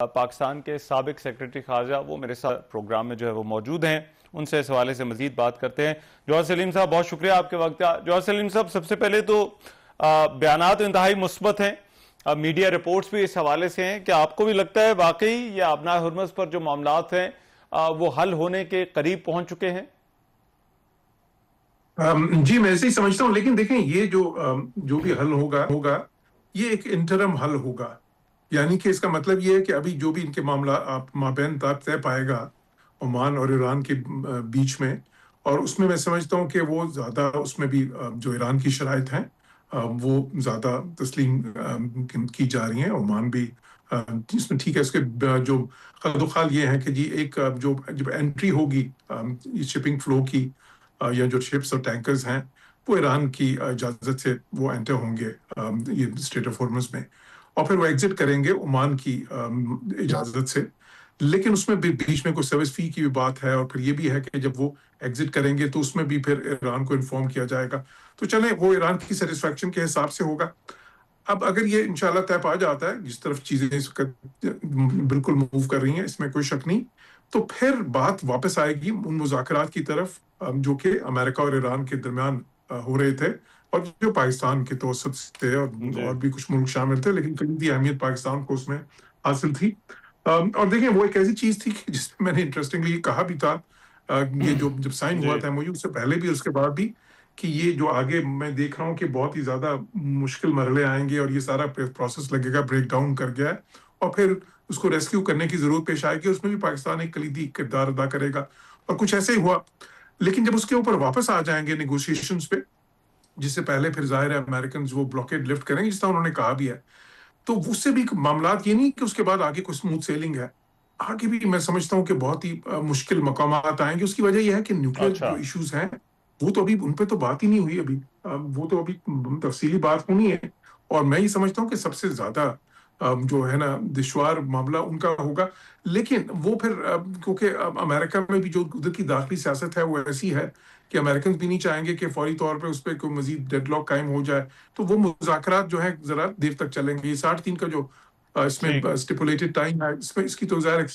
पाकिस्तान के साबिक सेक्रेटरी खारजा वो मेरे साथ प्रोग्राम में जो है वो मौजूद हैं, उनसे इस हवाले से मजीद बात करते हैं। जौहर सलीम साहब, बहुत शुक्रिया आपके वक्त का। जौहर सलीम साहब, सबसे पहले तो बयानात इंतहाई मुस्बत हैं, मीडिया रिपोर्ट्स भी इस हवाले से हैं कि आपको भी लगता है वाकई ये अबनाए हुर्मुज़ पर जो मामलात हैं वो हल होने के करीब पहुंच चुके हैं? जी, मैं ऐसे ही समझता हूँ, लेकिन देखें ये जो भी हल होगा ये एक इंटरम हल होगा। यानी कि इसका मतलब ये है कि अभी जो भी इनके मामला आप माबैन तय पाएगा ओमान और ईरान के बीच में, और उसमें मैं समझता हूँ कि वो ज़्यादा उसमें भी जो ईरान की शराइत हैं वो ज़्यादा तस्लीम की जा रही हैं। ओमान भी इसमें ठीक है। उसके जो खदोखाल ये है कि जी एक जो जब एंट्री होगी शिपिंग फ्लो की या जो शिप्स और टैंकर्स हैं वो ईरान की इजाज़त से वो एंटर होंगे ये स्ट्रेट ऑफ हॉर्मुज़ में, और फिर वो एग्जिट करेंगे ओमान की इजाज़त से। लेकिन उसमें भी बीच में कुछ सर्विस फी की भी बात है, और फिर ये भी है कि जब वो एग्जिट करेंगे तो उसमें भी फिर ईरान को इन्फॉर्म किया जाएगा। तो चलें, वो ईरान की सेटिस्फैक्शन के हिसाब से होगा। अब अगर ये इंशाल्लाह तय पा जाता है जिस तरफ चीजें बिल्कुल मूव कर रही हैं, इसमें कोई शक नहीं, तो फिर बात वापस आएगी उन मुज़ाकरात की तरफ जो कि अमेरिका और ईरान के दरमियान हो रहे थे, और जो पाकिस्तान के तवसत से थे, और भी कुछ मुल्क शामिल थे, लेकिन कलीदी अहमियत पाकिस्तान को उसमें हासिल थी। और देखिए, वो एक ऐसी चीज थी कि जिसमें मैंने इंटरेस्टिंगली कहा भी था ये जो जब साइन हुआ था एमओयू, उससे पहले भी उसके बाद भी, कि ये जो आगे मैं देख रहा हूँ कि बहुत ही ज्यादा मुश्किल मरहले आएंगे और ये सारा प्रोसेस लगेगा ब्रेक डाउन कर गया है, और फिर उसको रेस्क्यू करने की जरूरत पेश आएगी। उसमें भी पाकिस्तान एक कलीदी किरदार अदा करेगा, और कुछ ऐसे ही हुआ। लेकिन जब उसके ऊपर वापस आ जाएंगे निगोशिएशंस पे, जिससे पहले फिर जाहिर है अमेरिकन वो ब्लॉकेड लिफ्ट करेंगे, जिस तरह उन्होंने कहा भी है, तो उससे भी मामलात ये नहीं कि उसके बाद आगे कोई स्मूथ सेलिंग है। आगे भी मैं समझता हूँ कि बहुत ही मुश्किल मकामात आएंगे। उसकी वजह यह है कि न्यूक्लियर अच्छा। जो इश्यूज हैं वो तो अभी उन पे तो बात ही नहीं हुई अभी। वो तो अभी तफसीली बात होनी है, और मैं ये समझता हूँ कि सबसे ज्यादा जो है ना दुश्वार मामला उनका होगा। लेकिन वो फिर क्योंकि अमेरिका में भी जो उधर की दाखिली सियासत है वो ऐसी है कि अमेरिकन भी नहीं चाहेंगे कि फौरी तौर पे उस पर कोई मजीद डेडलॉक कायम हो जाए, तो वो मुज़ाकरात जो है जरा देर तक चलेंगे। ये 60 दिन का जो ठीक। इसमें स्टिपुलेटेड टाइम है, इसमें इसकी तो ज़ाहिर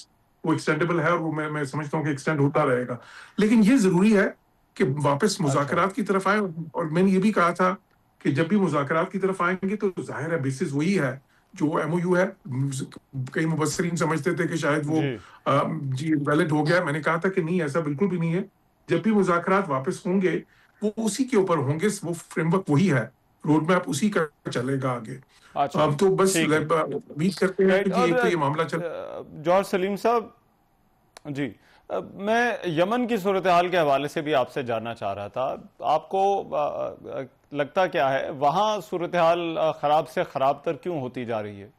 वो एक्सटेंडेबल है, और वो मैं समझता हूँ कि एक्सटेंड होता रहेगा। लेकिन ये जरूरी है कि वापस अच्छा। मुज़ाकरात की तरफ आए, और मैंने ये भी कहा था कि जब भी मुज़ाकरात की तरफ आएंगे तो जाहिर है बेसिस वही है जो एमओयू है। कई मुबस्सरीन समझते थे कि शायद वो जी। जी वैलिड हो गया। मैंने कहा था कि नहीं, ऐसा बिल्कुल भी नहीं है। जब भी मुज़ाकरात वापस होंगे वो उसी के ऊपर होंगे, वो फ्रेमवर्क वही है, रोड मैप उसी का चलेगा आगे। अच्छा। तो बस ठीक है। उम्मीद करते हैं राइट। कि और एक तो ये मामला चल। जौहर सलीम साहब जी, मैं यमन की सूरत हाल के हवाले से भी आपसे जानना चाह रहा था। आपको लगता क्या है वहां सूरत हाल खराब से खराब तर क्यों होती जा रही है?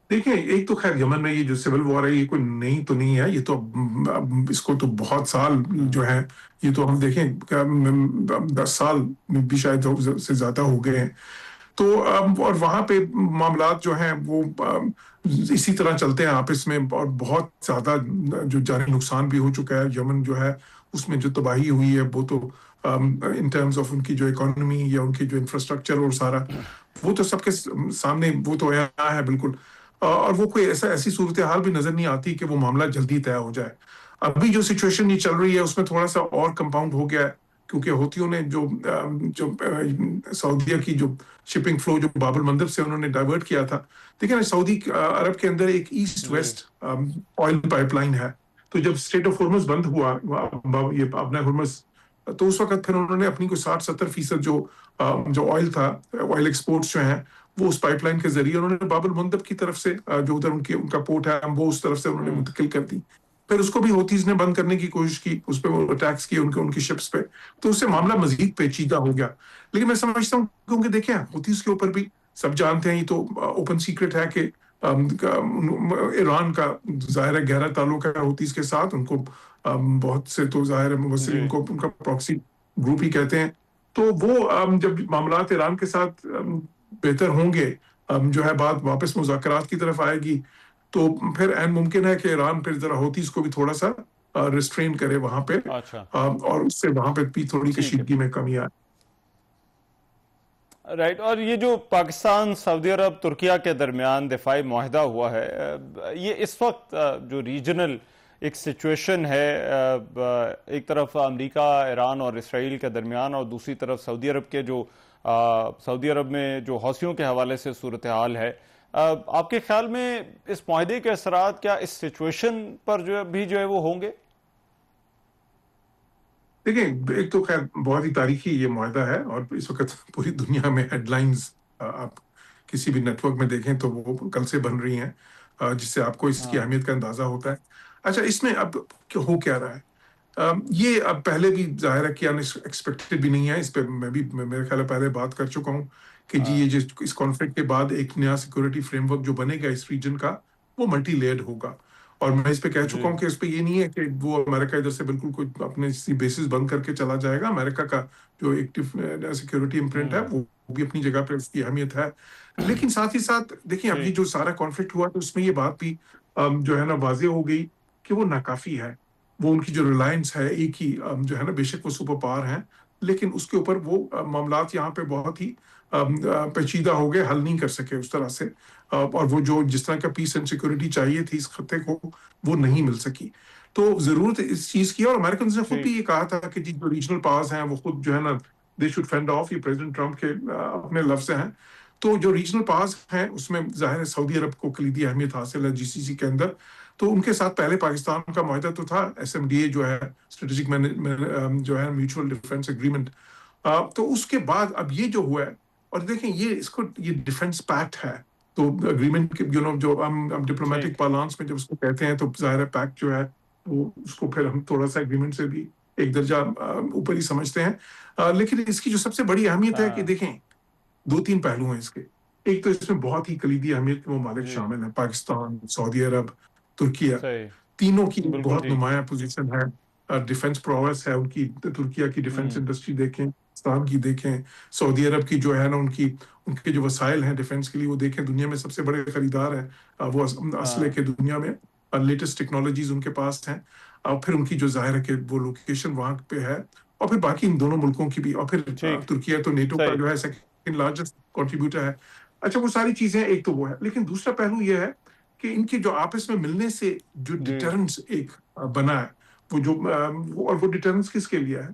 देखिए, एक तो खैर यमन में ये जो सिविल वॉर है ये कोई नई तो नहीं है। ये तो अब इसको तो बहुत साल जो है, ये तो हम देखें 10 साल भी शायद से ज्यादा हो गए हैं। तो और वहां पे मामलात जो हैं वो इसी तरह चलते हैं आपस में, और बहुत ज्यादा जो जानी नुकसान भी हो चुका है। यमन जो है उसमें जो तबाही हुई है वो तो इन टर्म्स ऑफ उनकी जो इकोनॉमी या उनकी जो इंफ्रास्ट्रक्चर और सारा, वो तो सबके सामने वो तो यहाँ है बिल्कुल। और वो कोई ऐसी सूरत हाल भी नजर नहीं आती कि वो मामला जल्दी तय हो जाए। अभी जो सिचुएशन ये चल रही है उसमें थोड़ा सा और कंपाउंड हो गया है, क्योंकि हौथियों ने जो सऊदीया की जो शिपिंग फ्लो जो बाबुल मंदब से उन्होंने डाइवर्ट किया था। देखिए ना, सऊदी अरब के अंदर एक ईस्ट जी। वेस्ट ऑयल पाइपलाइन है। तो जब स्ट्रेट ऑफ हॉर्मुज़ बंद हुआ, ये अपना हॉर्मुज़, तो उस वक्त फिर उन्होंने अपनी को 60-70% जो ऑयल था, ऑयल एक्सपोर्ट्स जो हैं, वो उस पाइपलाइन के जरिए उन्होंने बाबुल मंदब की तरफ से जो उधर उनका पोर्ट है वो उस तरफ से उन्होंने मुंतकिल कर दी। फिर उसको भी हौथीज ने बंद करने की कोशिश की, उस पर वो अटैक्स किए उनके उनकी शिप्स पे, तो उससे मामला मजीद पेचीदा हो गया। लेकिन मैं समझता हूँ, क्योंकि देखिए हौथीज के ऊपर भी सब जानते हैं, ये तो ओपन सीक्रेट है कि ईरान का जाहिर है गहरा ताल्लुक है हौथीज के साथ। उनको बहुत से तो जाहिर है मुबस्सिरीन जी। को उनका प्रॉक्सी ग्रुप ही कहते हैं। तो वो जब मामलात ईरान के साथ बेहतर होंगे, जो है बात वापस मुज़ाकरात की तरफ आएगी, तो फिर ऐन मुमकिन है कि ईरान फिर जरा हौतीस को भी थोड़ा सा रिस्ट्रेन करे वहां पे, अच्छा। और उससे वहां पे भी थोड़ी ठीक है। कशीदगी में कमी आए। राइट। और ये जो पाकिस्तान, सऊदी अरब, तुर्किया के दरमियान दिफाई मुआहदा हुआ है, ये इस वक्त जो रीजनल एक सिचुएशन है, एक तरफ अमेरिका, ईरान और इसराइल के दरमियान, और दूसरी तरफ सऊदी अरब के जो सऊदी अरब में जो हौसियों के हवाले से सूरत हाल है, आपके ख्याल में इस मुआहदे के असरात क्या इस सिचुएशन पर जो है वो होंगे? देखिए, एक तो खैर बहुत ही तारीखी ये मुआहदा है और इस वक्त पूरी दुनिया में हेडलाइंस आप किसी भी नेटवर्क में देखें तो वो कल से बन रही हैं, जिससे आपको इसकी हाँ अहमियत का अंदाजा होता है। अच्छा, इसमें अब हो क्या रहा है? ये अब पहले भी जाहिर है कि अनएक्सपेक्टेड भी नहीं है। इस पे मैं भी मेरे ख्याल है पहले बात कर चुका हूँ कि जी ये हाँ जिस इस कॉन्फ्लिक्ट के बाद एक नया सिक्योरिटी फ्रेमवर्क जो बनेगा इस रीजन का, वो मल्टी लेयर्ड होगा। और मैं इस पे कह जी चुका हूँ कि इस पे ये नहीं है कि वो अमेरिका इधर से बिल्कुल कोई अपने बेसिस बंद करके चला जाएगा। अमेरिका का जो एक्टिव सिक्योरिटी इम्प्रिंट है वो भी अपनी जगह पे उसकी अहमियत है। लेकिन साथ ही साथ देखिए, अब ये ठीक। जो सारा कॉन्फ्लिक्ट हुआ तो उसमें ये बात भी जो है ना वाजे हो गई कि वो नाकाफी है। वो उनकी जो रिलायंस है एक ही जो है ना, बेशक वो सुपर पावर हैं, लेकिन उसके ऊपर वो मामलात यहाँ पे बहुत ही पेचीदा हो गए, हल नहीं कर सके उस तरह से। और वो जो जिस तरह का पीस एंड सिक्योरिटी चाहिए थी इस खत्ते को, वो नहीं मिल सकी। तो जरूरत इस चीज की है। और अमेरिकन ने खुद भी ठीक। ये कहा था कि जी जो रीजनल पावर्स हैं वो खुद जो है ना, दे शुड फेंड ऑफ। ये प्रेसिडेंट ट्रम्प के अपने लफ्ज हैं। तो जो रीजनल पावर्स हैं उसमें जाहिर है सऊदी अरब को कलीदी अहमियत हासिल है जीसीसी के अंदर। तो उनके साथ पहले पाकिस्तान का मुआहदा तो था, एसएमडीए जो है, स्ट्रेटेजिक जो है म्यूचुअल डिफेंस एग्रीमेंट। तो उसके बाद अब ये जो हुआ है, और देखें ये डिफेंस पैक्ट है। तो एग्रीमेंट के जो हम डिप्लोमेटिक ठीक। पार्लांस में जब उसको कहते हैं तो जाहिर है पैक्ट जो है वो उसको फिर हम थोड़ा सा एग्रीमेंट से भी एक दर्जा ऊपर ही समझते हैं। लेकिन इसकी जो सबसे बड़ी अहमियत है कि हाँ देखें, दो तीन पहलू हैं इसके। एक तो इसमें बहुत ही कलीदी अहमियत के ममालिक जी शामिल हैं, पाकिस्तान, सऊदी अरब, तुर्किया। सही। तीनों की बिल्कुल बहुत ठीक। नुमाया पोजीशन है, डिफेंस प्रोवेस है उनकी। तुर्किया की डिफेंस हम्म। इंडस्ट्री देखें, पाकिस्तान की देखें, सऊदी अरब की जो है ना उनकी उनके जो वसाइल हैं डिफेंस के लिए वो देखें, दुनिया में सबसे बड़े खरीदार हैं। वो असले हाँ के दुनिया में लेटेस्ट टेक्नोलॉजीज उनके पास हैं। और फिर उनकी जो जाहिर है कि वो लोकेशन वहां पे है। और फिर बाकी इन दोनों मुल्कों की भी। और फिर ठीक। तुर्किया तो नेटो का सही। जो है सेकंड लार्जेस्ट कंट्रीब्यूटर है। अच्छा, वो सारी चीजें एक तो वो है, लेकिन दूसरा पहलू ये है कि इनके जो आपस में मिलने से जो जी डिटरेंस एक बना है, और वो डिटरेंस किसके लिए है?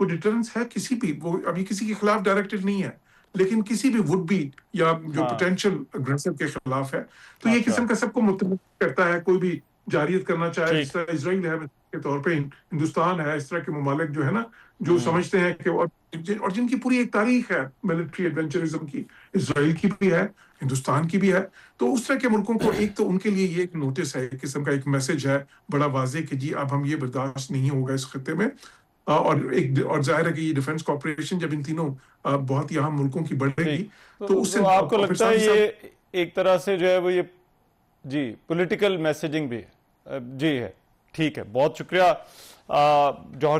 वो डिटरेंस है किसी भी, वो अभी किसी के खिलाफ डायरेक्टेड नहीं है, लेकिन किसी भी वुड बी या जो हाँ। पोटेंशियल अग्रेसर के खिलाफ है। तो ये अच्छा। किस्म का सबको मुतमिन करता है। कोई भी जारियत करना चाहे, जिस ठीक। तरह इसराइल है के तौर पे, हिंदुस्तान है, इस तरह के ममालिक जो है ना, जो हम्म। समझते हैं कि और जिनकी पूरी एक तारीख है मिलिट्री एडवेंचरिज्म की, इसराइल की भी है, हिंदुस्तान की भी है। तो उस तरह के मुल्कों को एक तो उनके लिए ये एक नोटिस है, एक किस्म का एक मैसेज है बड़ा वाजे कि जी अब हम ये बर्दाश्त नहीं होगा इस खत्ते में। और जाहिर है कि ये डिफेंस कॉर्पोरेशन जब इन तीनों बहुत ही अहम मुल्कों की बढ़ेगी, ठीक। तो उससे तो आपको और फिर लगता साथ है ही साथ ये एक तरह से जो है वो ये जी पॉलिटिकल मैसेजिंग भी है? जी है। ठीक है, बहुत शुक्रिया जौहर